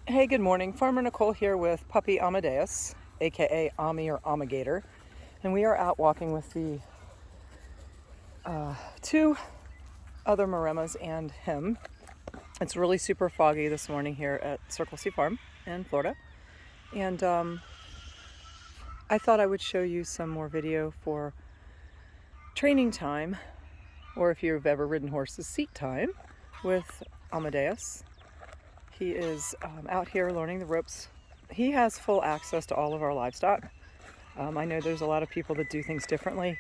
Hey, good morning. Farmer Nicole here with puppy Amadeus, aka Ammie or Alligator, and we are out walking with the two other Maremmas and him. It's really super foggy this morning here at Circle C Farm in Florida, and I thought I would show you some more video for training time, or if you've ever ridden horses, seat time with Amadeus. He is out here learning the ropes. He has full access to all of our livestock. I know there's a lot of people that do things differently.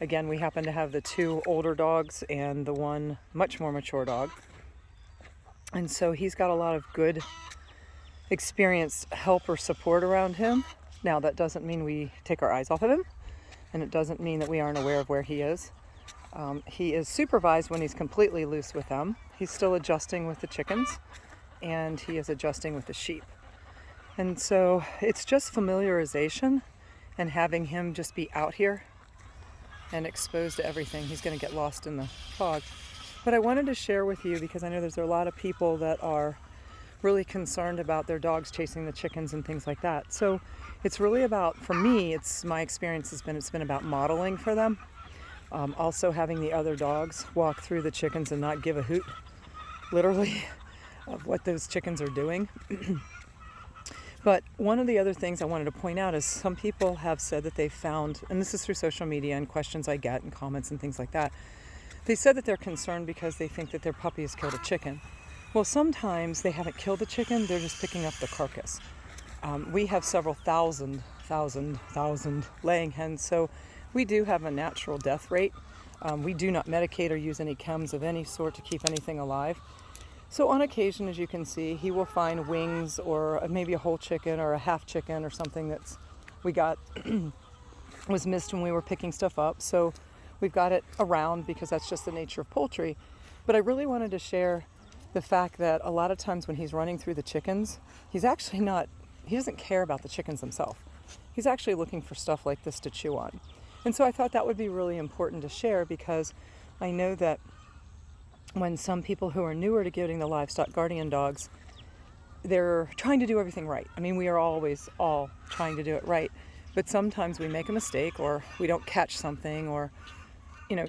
Again, we happen to have the two older dogs and the one much more mature dog. And so he's got a lot of good, experienced help or support around him. Now, that doesn't mean we take our eyes off of him, and it doesn't mean that we aren't aware of where he is. He is supervised when he's completely loose with them. He's still adjusting with the chickens, and he is adjusting with the sheep. And so it's just familiarization and having him just be out here and exposed to everything. He's going to get lost in the fog. But I wanted to share with you because I know there's a lot of people that are really concerned about their dogs chasing the chickens and things like that. So it's really about, for me, my experience has been, it's been about modeling for them. Also having the other dogs walk through the chickens and not give a hoot, literally, of what those chickens are doing. But one of the other things I wanted to point out is some people have said that they found, and this is through social media and questions I get and comments and things like that, they said that they're concerned because they think that their puppy has killed a chicken. Well, sometimes they haven't killed the chicken, they're just picking up the carcass. We have several thousand laying hens, so we do have a natural death rate. We do not medicate or use any chems of any sort to keep anything alive. So on occasion, as you can see, he will find wings or maybe a whole chicken or a half chicken or something that's we got was missed when we were picking stuff up. So we've got it around because that's just the nature of poultry. But I really wanted to share the fact that a lot of times when he's running through the chickens, he doesn't care about the chickens himself. He's actually looking for stuff like this to chew on. And so I thought that would be really important to share because I know that when some people who are newer to getting the livestock guardian dogs, they're trying to do everything right. I mean, we are always all trying to do it right, but sometimes we make a mistake or we don't catch something or,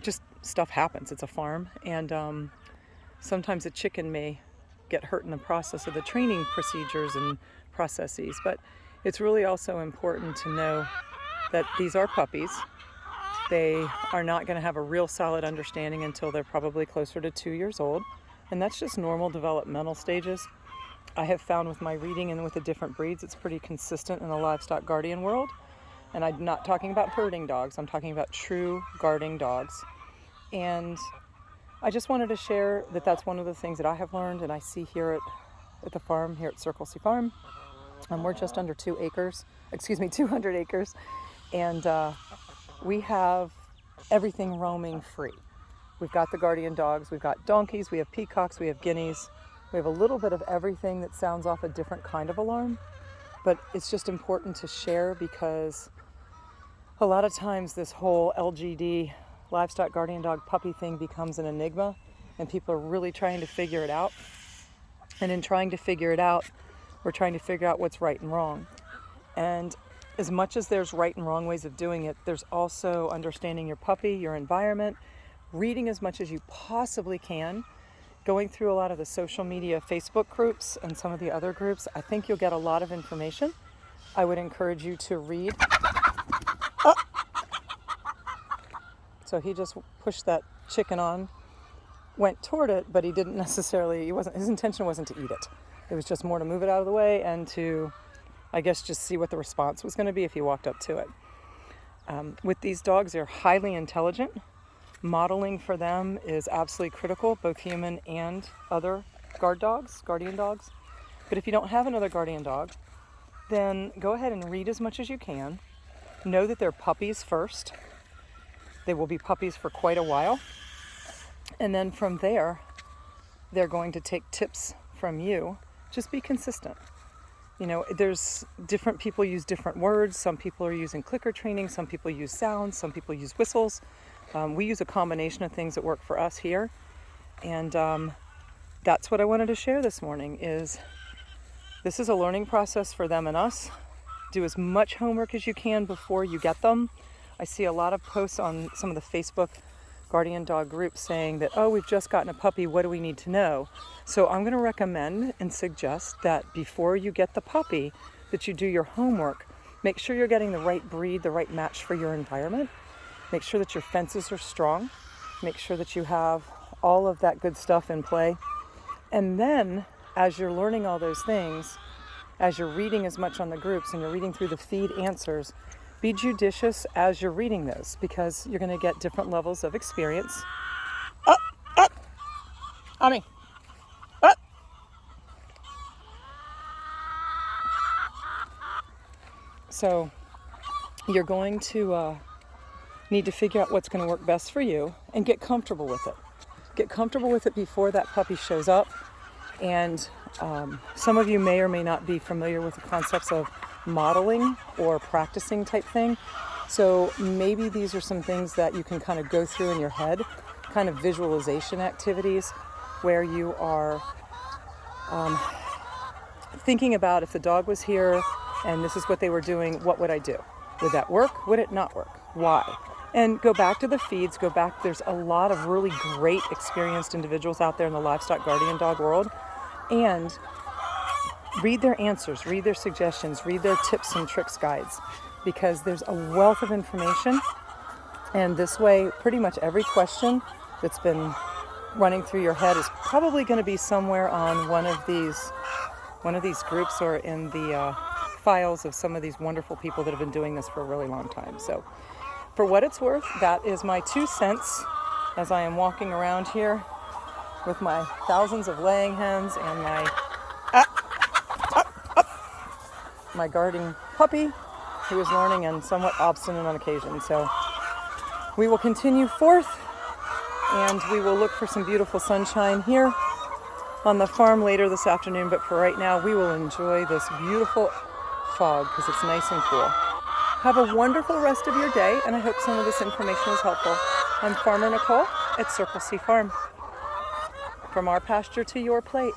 just stuff happens. It's a farm, and sometimes a chicken may get hurt in the process of the training procedures and processes, but it's really also important to know that these are puppies. They are not going to have a real solid understanding until they're probably closer to 2 years old. And that's just normal developmental stages. I have found with my reading and with the different breeds, it's pretty consistent in the livestock guardian world. And I'm not talking about herding dogs. I'm talking about true guarding dogs. And I just wanted to share that that's one of the things that I have learned and I see here at the farm, here at Circle C Farm. We're just under 200 acres. And we have everything roaming free. We've got the guardian dogs, we've got donkeys, we have peacocks, we have guineas. We have a little bit of everything that sounds off a different kind of alarm. But it's just important to share because a lot of times this whole LGD, livestock guardian dog puppy thing, becomes an enigma and people are really trying to figure it out. And in trying to figure it out, we're trying to figure out what's right and wrong. And as much as there's right and wrong ways of doing it, there's also understanding your puppy, your environment, reading as much as you possibly can, going through a lot of the social media Facebook groups and some of the other groups. I think you'll get a lot of information. I would encourage you to read. Oh! So he just pushed that chicken on, went toward it, but he didn't necessarily, his intention wasn't to eat it. It was just more to move it out of the way and to, I guess, just see what the response was going to be if he walked up to it. With these dogs, they're highly intelligent. Modeling for them is absolutely critical, both human and other guardian dogs. But if you don't have another guardian dog, then go ahead and read as much as you can. Know that they're puppies first. They will be puppies for quite a while. And then from there, they're going to take tips from you. Just be consistent. There's different people use different words. Some people are using clicker training. Some people use sounds. Some people use whistles. We use a combination of things that work for us here. And that's what I wanted to share this morning is This is a learning process for them and us. Do as much homework as you can before you get them. I see a lot of posts on some of the Facebook guardian dog groups saying that, oh, we've just gotten a puppy, what do we need to know? So I'm going to recommend and suggest that before you get the puppy, that you do your homework. Make sure you're getting the right breed, the right match for your environment. Make sure that your fences are strong. Make sure that you have all of that good stuff in play. And then, as you're learning all those things, as you're reading as much on the groups and you're reading through the feed answers, be judicious as you're reading those, because you're going to get different levels of experience. Up, up, Ammie, up. So you're going to need to figure out what's going to work best for you and get comfortable with it. Get comfortable with it before that puppy shows up. And some of you may or may not be familiar with the concepts of modeling or practicing type thing. So maybe these are some things that you can kind of go through in your head, kind of visualization activities where you are thinking about, if the dog was here and this is what they were doing, what would I do? Would that work? Would it not work? Why? And go back to the feeds, go back. There's a lot of really great experienced individuals out there in the livestock guardian dog world. And read their answers, read their suggestions, read their tips and tricks guides, because there's a wealth of information. And this way, pretty much every question that's been running through your head is probably going to be somewhere on one of these groups or in the files of some of these wonderful people that have been doing this for a really long time. So for what it's worth, that is my 2 cents as I am walking around here with my thousands of laying hens and my guarding puppy, who is learning and somewhat obstinate on occasion. So we will continue forth, and we will look for some beautiful sunshine here on the farm later this afternoon. But for right now, we will enjoy this beautiful fog because it's nice and cool. Have a wonderful rest of your day, and I hope some of this information was helpful. I'm Farmer Nicole at Circle C Farm. From our pasture to your plate.